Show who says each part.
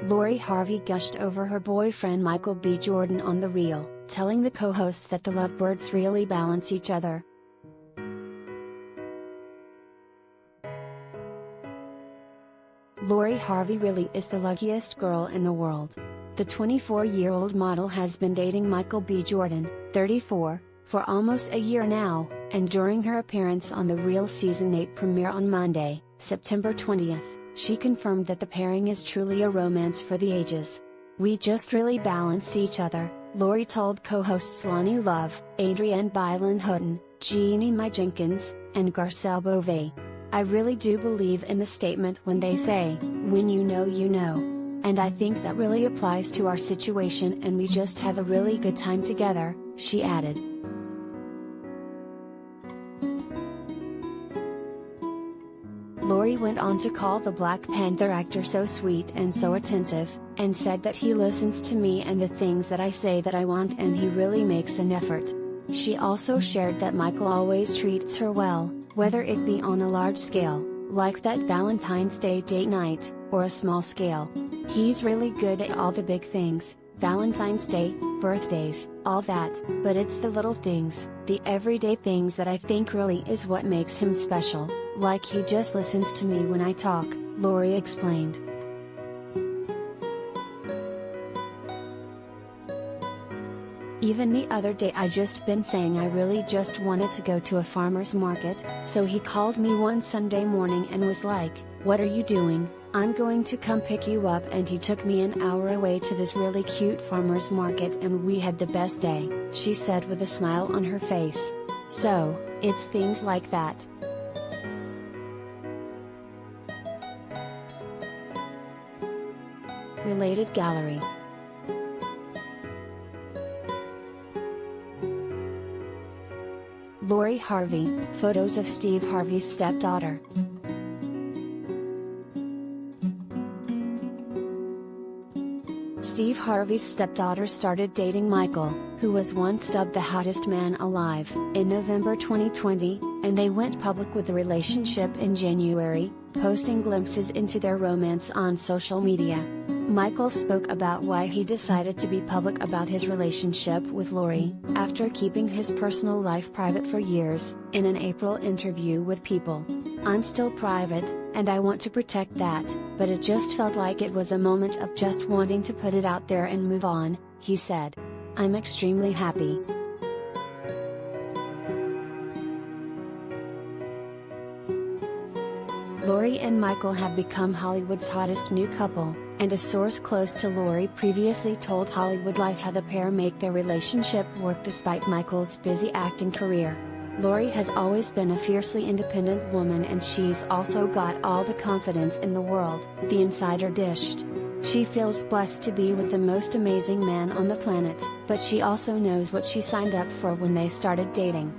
Speaker 1: Lori Harvey gushed over her boyfriend Michael B. Jordan on The Real, telling the co-hosts that the lovebirds really balance each other. Lori Harvey really is the luckiest girl in the world. The 24-year-old model has been dating Michael B. Jordan, 34, for almost a year now, and during her appearance on The Real Season 8 premiere on Monday, September 20th, she confirmed that the pairing is truly a romance for the ages. "We just really balance each other," Lori told co-hosts Loni Love, Adrienne Bailon Houghton, Jeannie Mai Jenkins, and Garcelle Beauvais. "I really do believe in the statement when they say, 'When you know you know.' And I think that really applies to our situation, and we just have a really good time together," she added. Lori went on to call the Black Panther actor so sweet and so attentive, and said that he listens to me and the things that I say that I want, and he really makes an effort. She also shared that Michael always treats her well, whether it be on a large scale, like that Valentine's Day date night, or a small scale. "He's really good at all the big things, Valentine's Day, birthdays, all that, but it's the little things, the everyday things that I think really is what makes him special, like he just listens to me when I talk," Lori explained. "Even the other day I just been saying I really just wanted to go to a farmer's market, so he called me one Sunday morning and was like, 'What are you doing? I'm going to come pick you up,' and he took me an hour away to this really cute farmer's market and we had the best day," she said with a smile on her face. So, it's things like that. Related gallery. Lori Harvey, photos of Steve Harvey's stepdaughter. Steve Harvey's stepdaughter started dating Michael, who was once dubbed the hottest man alive, in November 2020, and they went public with the relationship in January, posting glimpses into their romance on social media. Michael spoke about why he decided to be public about his relationship with Lori, after keeping his personal life private for years, in an April interview with People. "I'm still private, and I want to protect that, but it just felt like it was a moment of just wanting to put it out there and move on," he said. "I'm extremely happy." Lori and Michael have become Hollywood's hottest new couple, and a source close to Lori previously told Hollywood Life how the pair make their relationship work despite Michael's busy acting career. Lori has always been a fiercely independent woman, and she's also got all the confidence in the world, the insider dished. She feels blessed to be with the most amazing man on the planet, but she also knows what she signed up for when they started dating.